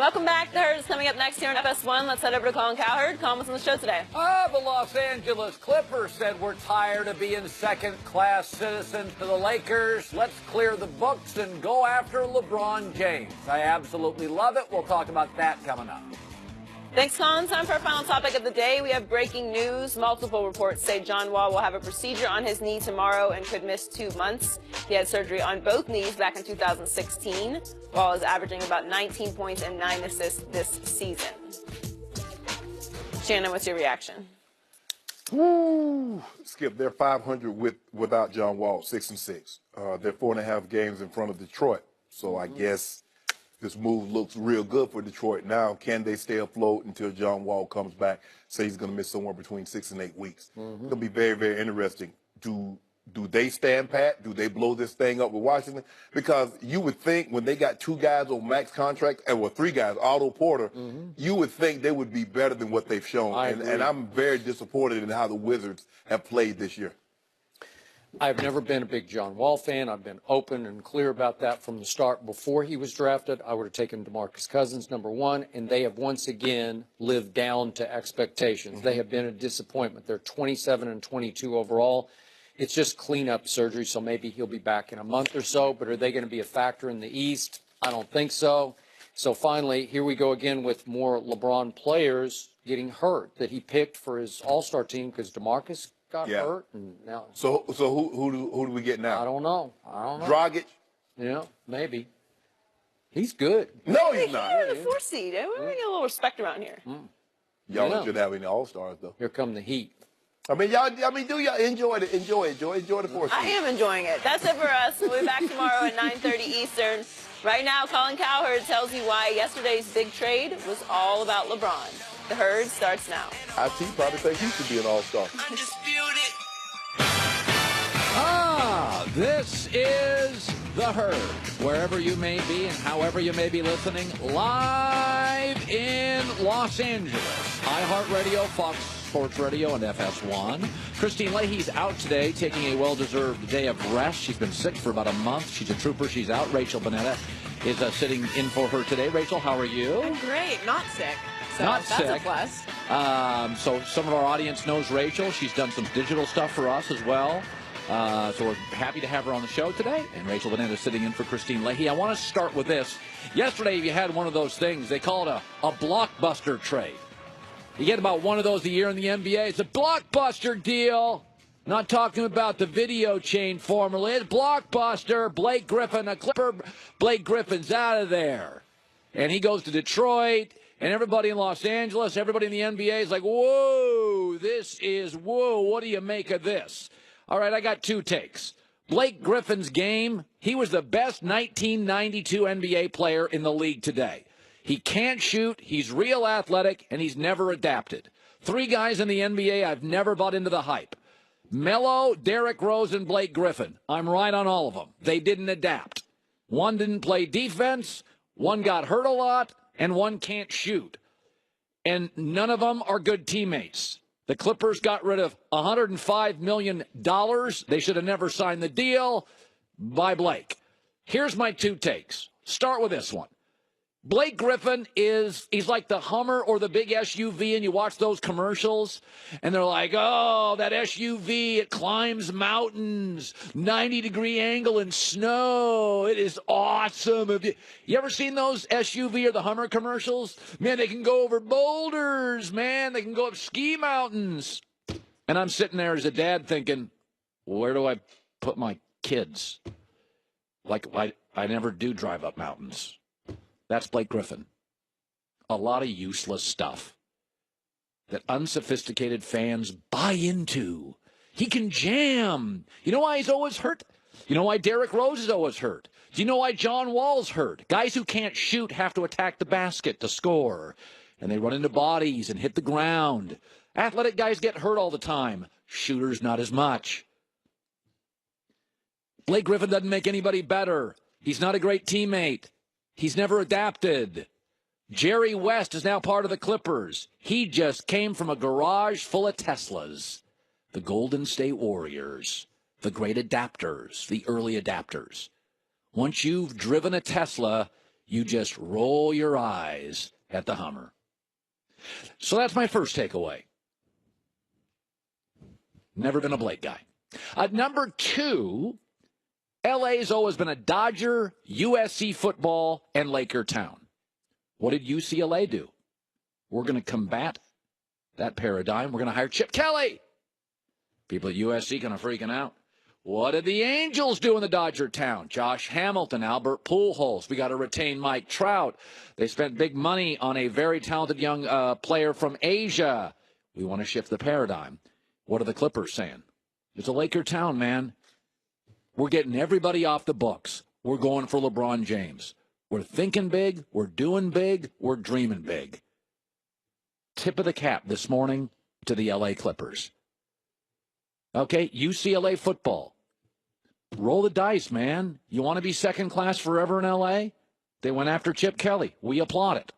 Welcome back. The Herd is coming up next here on FS1. Let's head over to Colin Cowherd. Colin, what's on the show today? The Los Angeles Clippers said we're tired of being second-class citizens to the Lakers. Let's clear the books and go after LeBron James. I absolutely love it. We'll talk about that coming up. Thanks, Colin. Time for our final topic of the day. We have breaking news. Multiple reports say John Wall will have a procedure on his knee tomorrow and could miss 2 months. He had surgery on both knees back in 2016. Wall is averaging about 19 points and 9 assists this season. Shannon, what's your reaction? Woo! Skip, they're 500 without John Wall, 6-6. They're 4.5 games in front of Detroit. So I guess this move looks real good for Detroit. Now, can they stay afloat until John Wall comes back? Say he's going to miss somewhere between 6 and 8 weeks. It's going to be very, very interesting. Do they stand pat? Do they blow this thing up with Washington? Because you would think when they got 2 guys on max contract, and 3 guys, Otto Porter, you would think they would be better than what they've shown. And I'm very disappointed in how the Wizards have played this year. I've never been a big John Wall fan. I've been open and clear about that from the start. Before he was drafted, I would have taken DeMarcus Cousins, #1, and they have once again lived down to expectations. They have been a disappointment. They're 27 and 22 overall. It's just cleanup surgery, so maybe he'll be back in a month or so. But are they going to be a factor in the East? I don't think so. So finally, here we go again with more LeBron players getting hurt that he picked for his All-Star team because DeMarcus got hurt. And now, so who do we get now? I don't know. Dragic? Yeah, maybe. He's good. No, he's not. You're the 4 seed. We're going to get a little respect around here. Y'all shouldn't have any All-Stars, though. Here come the Heat. Do y'all enjoy it? Enjoy the 4 seed. I am enjoying it. That's it for us. We'll be back tomorrow at 9:30 Eastern. Right now, Colin Cowherd tells you why yesterday's big trade was all about LeBron. The Herd starts now. IT probably thinks he should be an All-Star. This is The Herd. Wherever you may be and however you may be listening, live in Los Angeles. iHeartRadio, Fox Sports Radio, and FS1. Kristine Leahy's out today, taking a well-deserved day of rest. She's been sick for about a month. She's a trooper. She's out. Rachel Bonetta is sitting in for her today. Rachel, how are you? I'm great. Not sick. So Not that's sick. a plus. So some of our audience knows Rachel. She's done some digital stuff for us as well. So we're happy to have her on the show today. And Rachel Bonetta sitting in for Kristine Leahy. I want to start with this. Yesterday, you had one of those things. They call it a blockbuster trade. You get about one of those a year in the NBA. It's a blockbuster deal. Not talking about the video chain formerly. It's blockbuster. Blake Griffin, a Clipper. Blake Griffin's out of there. And he goes to Detroit. And everybody in Los Angeles, everybody in the NBA is like, whoa, what do you make of this? All right, I got 2 takes. Blake Griffin's game, he was the best 1992 NBA player in the league today. He can't shoot, he's real athletic, and he's never adapted. 3 guys in the NBA I've never bought into the hype. Melo, Derrick Rose, and Blake Griffin. I'm right on all of them. They didn't adapt. One didn't play defense, one got hurt a lot, and one can't shoot. And none of them are good teammates. The Clippers got rid of $105 million. They should have never signed the deal. By Blake. Here's my 2 takes. Start with this one. Blake Griffin he's like the Hummer or the big SUV, and you watch those commercials, and they're like, oh, that SUV, it climbs mountains, 90-degree angle in snow. It is awesome. You ever seen those SUV or the Hummer commercials? Man, they can go over boulders, man. They can go up ski mountains. And I'm sitting there as a dad thinking, where do I put my kids? Like, I never do drive up mountains. That's Blake Griffin. A lot of useless stuff that unsophisticated fans buy into. He can jam. You know why he's always hurt? You know why Derrick Rose is always hurt? Do you know why John Wall's hurt? Guys who can't shoot have to attack the basket to score. And they run into bodies and hit the ground. Athletic guys get hurt all the time. Shooters, not as much. Blake Griffin doesn't make anybody better. He's not a great teammate. He's never adapted. Jerry West is now part of the Clippers. He just came from a garage full of Teslas. The Golden State Warriors, the great adapters, the early adapters. Once you've driven a Tesla, You just roll your eyes at the Hummer. So that's my first takeaway. Never been a Blake guy. Number two, LA's always been a Dodger, USC football, and Laker town. What did UCLA do? We're going to combat that paradigm. We're going to hire Chip Kelly. People at USC kind of freaking out. What did the Angels do in the Dodger town? Josh Hamilton, Albert Pujols. We got to retain Mike Trout. They spent big money on a very talented young player from Asia. We want to shift the paradigm. What are the Clippers saying? It's a Laker town, man. We're getting everybody off the books. We're going for LeBron James. We're thinking big. We're doing big. We're dreaming big. Tip of the cap this morning to the LA Clippers. Okay, UCLA football. Roll the dice, man. You want to be second class forever in LA? They went after Chip Kelly. We applaud it.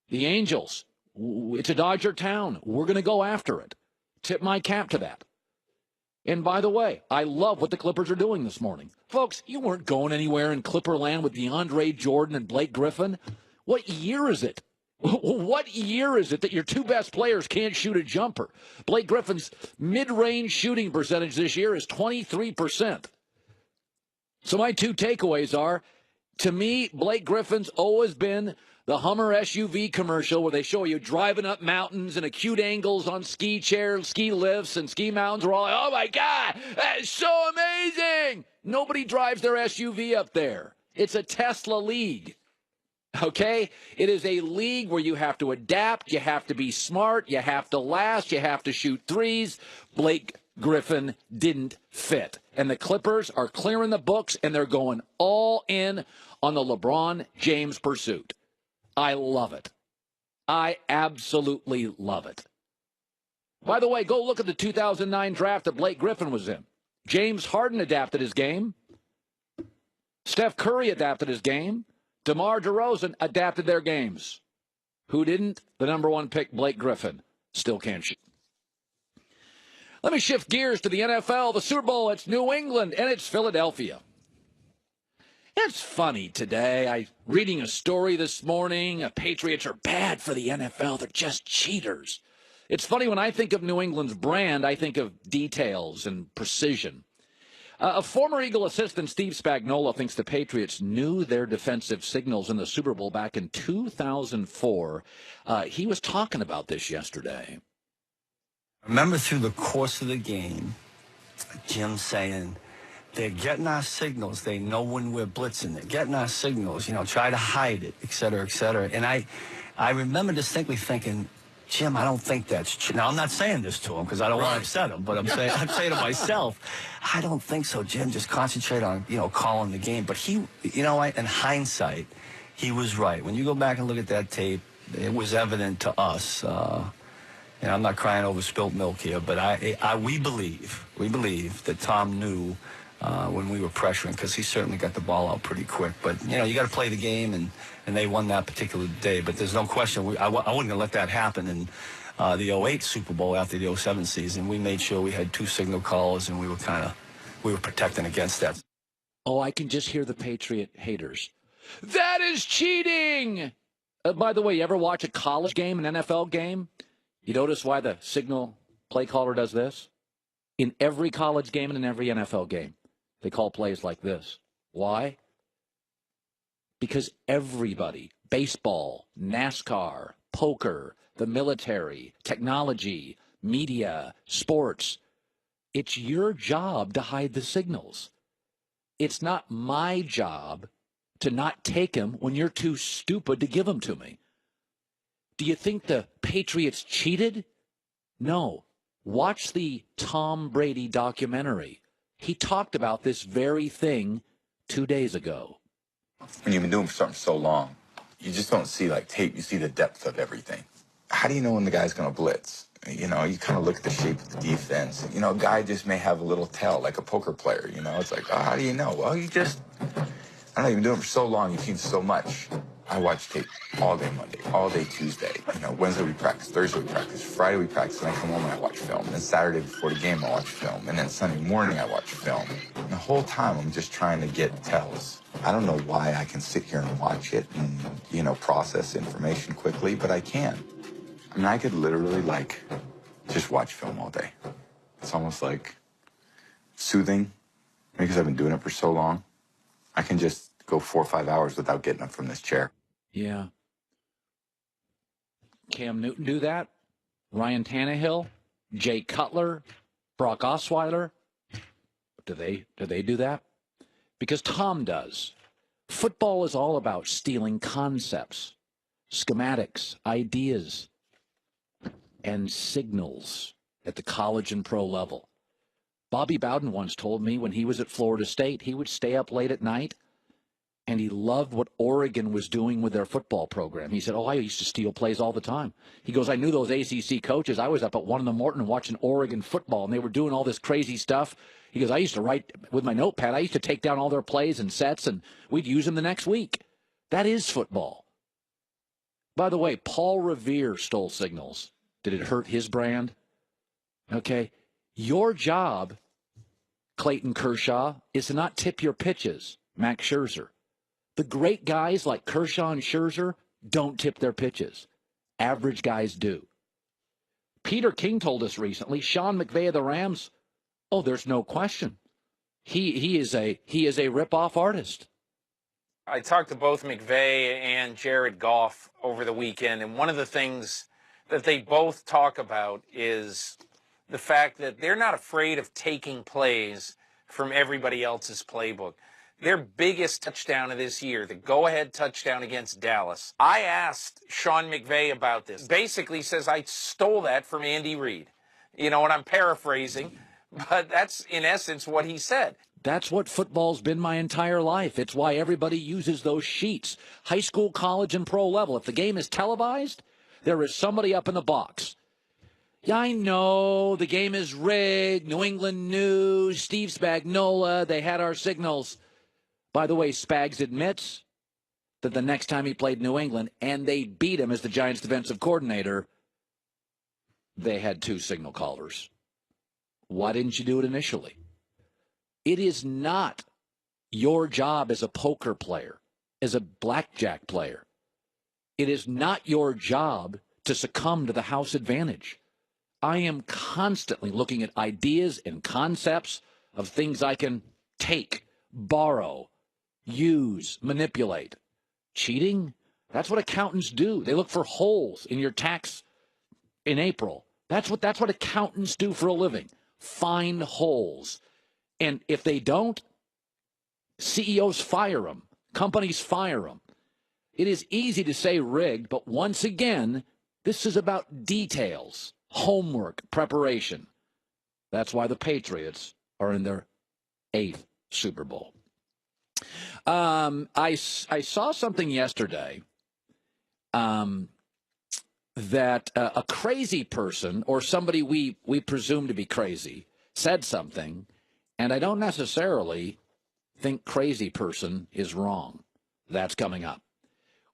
The Angels. It's a Dodger town. We're going to go after it. Tip my cap to that. And by the way, I love what the Clippers are doing this morning. Folks, you weren't going anywhere in Clipperland with DeAndre Jordan and Blake Griffin. What year is it? What year is it that your two best players can't shoot a jumper? Blake Griffin's mid-range shooting percentage this year is 23%. So my two takeaways are, to me, Blake Griffin's always been the Hummer SUV commercial where they show you driving up mountains and acute angles on ski chairs, ski lifts, and ski mountains. We're all like, oh, my God, that's so amazing. Nobody drives their SUV up there. It's a Tesla league. Okay? It is a league where you have to adapt, you have to be smart, you have to last, you have to shoot threes. Blake Griffin didn't fit. And the Clippers are clearing the books, and they're going all in on the LeBron James pursuit. I love it. I absolutely love it. By the way, go look at the 2009 draft that Blake Griffin was in. James Harden adapted his game. Steph Curry adapted his game. DeMar DeRozan adapted their games. Who didn't? The number one pick, Blake Griffin. Still can't shoot. Let me shift gears to the NFL. The Super Bowl, it's New England, and it's Philadelphia. It's funny today. I'm reading a story this morning. Patriots are bad for the NFL. They're just cheaters. It's funny, when I think of New England's brand, I think of details and precision. A former Eagle assistant, Steve Spagnuolo, thinks the Patriots knew their defensive signals in the Super Bowl back in 2004. He was talking about this yesterday. I remember through the course of the game, Jim saying, they're getting our signals. They know when we're blitzing. They're getting our signals, try to hide it, et cetera, et cetera. And I remember distinctly thinking, Jim, I don't think that's true. Now, I'm not saying this to him because I don't want to upset him, but I'm saying to myself, I don't think so, Jim. Just concentrate on, calling the game. But he, in hindsight, he was right. When you go back and look at that tape, it was evident to us. I'm not crying over spilt milk here, but we believe that Tom knew when we were pressuring, because he certainly got the ball out pretty quick. But, you got to play the game, and they won that particular day. But there's no question, I wasn't going to let that happen in the 08 Super Bowl after the 07 season. We made sure we had two signal callers, and we were protecting against that. Oh, I can just hear the Patriot haters. That is cheating! By the way, you ever watch a college game, an NFL game? You notice why the signal play caller does this? In every college game and in every NFL game, they call plays like this. Why? Because everybody, baseball, NASCAR, poker, the military, technology, media, sports, it's your job to hide the signals. It's not my job to not take them when you're too stupid to give them to me. Do you think the Patriots cheated? No. Watch the Tom Brady documentary. He talked about this very thing 2 days ago. When you've been doing something so long, you just don't see tape. You see the depth of everything. How do you know when the guy's going to blitz? You kind of look at the shape of the defense. A guy just may have a little tell, like a poker player. It's like, how do you know? Well, I don't know, you've been doing it for so long, you've seen so much. I watch tape all day Monday, all day Tuesday. Wednesday we practice, Thursday we practice, Friday we practice, and I come home and I watch film. And then Saturday before the game I watch film. And then Sunday morning I watch film. And the whole time I'm just trying to get tells. I don't know why I can sit here and watch it and, you know, process information quickly, but I can. I mean, I could literally, like, just watch film all day. It's almost like soothing, because I've been doing it for so long. I can just go 4 or 5 hours without getting up from this chair. Yeah. Cam Newton do that. Ryan Tannehill, Jay Cutler, Brock Osweiler. Do they do that? Because Tom does. Football is all about stealing concepts, schematics, ideas, and signals at the college and pro level. Bobby Bowden once told me when he was at Florida State, he would stay up late at night, and he loved what Oregon was doing with their football program. He said, I used to steal plays all the time. He goes, I knew those ACC coaches. I was up at 1 in the morning watching Oregon football, and they were doing all this crazy stuff. He goes, I used to write with my notepad. I used to take down all their plays and sets, and we'd use them the next week. That is football. By the way, Paul Revere stole signals. Did it hurt his brand? Okay. Your job, Clayton Kershaw, is to not tip your pitches, Max Scherzer. The great guys like Kershaw and Scherzer don't tip their pitches. Average guys do. Peter King told us recently, Sean McVay of the Rams, there's no question. He is a rip-off artist. I talked to both McVay and Jared Goff over the weekend, and one of the things that they both talk about is the fact that they're not afraid of taking plays from everybody else's playbook. Their biggest touchdown of this year, the go-ahead touchdown against Dallas. I asked Sean McVay about this. Basically says, I stole that from Andy Reid. You know, and I'm paraphrasing, but that's in essence what he said. That's what football's been my entire life. It's why everybody uses those sheets. High school, college, and pro level. If the game is televised, there is somebody up in the box. Yeah, I know the game is rigged. New England News, Steve Spagnuolo, they had our signals. By the way, Spags admits that the next time he played New England, and they beat him as the Giants' defensive coordinator, they had 2 signal callers. Why didn't you do it initially? It is not your job as a poker player, as a blackjack player. It is not your job to succumb to the house advantage. I am constantly looking at ideas and concepts of things I can take, borrow, use, manipulate. Cheating? That's what accountants do. They look for holes in your tax in April. That's what accountants do for a living. Find holes. And if they don't, CEOs fire them. Companies fire them. It is easy to say rigged, but once again, this is about details, homework, preparation. That's why the Patriots are in their 8th Super Bowl. I saw something yesterday that a crazy person, or somebody we presume to be crazy, said something, and I don't necessarily think crazy person is wrong. That's coming up.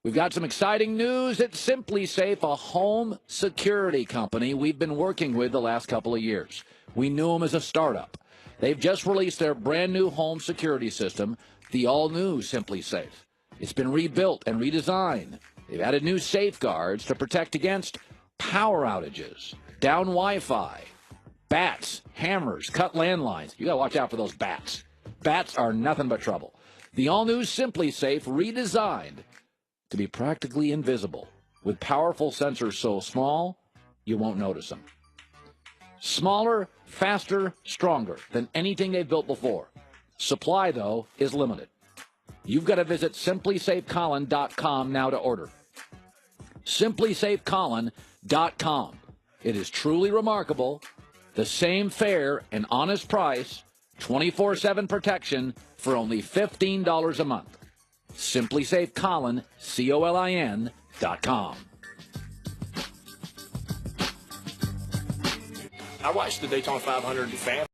We've got some exciting news at Simply Safe, a home security company we've been working with the last couple of years. We knew them as a startup. They've just released their brand new home security system, the all-new Simply Safe. It's been rebuilt and redesigned. They've added new safeguards to protect against power outages, down Wi-Fi, bats, hammers, cut landlines. You got to watch out for those bats. Bats are nothing but trouble. The all-new Simply Safe redesigned to be practically invisible with powerful sensors so small you won't notice them. Smaller, faster, stronger than anything they've built before. Supply, though, is limited. You've got to visit simplysafecolin.com now to order. simplysafecolin.com. It is truly remarkable. The same fair and honest price, 24/7 protection for only $15 a month. simplysafecolin, COLIN.com. I watched the Daytona 500 fan.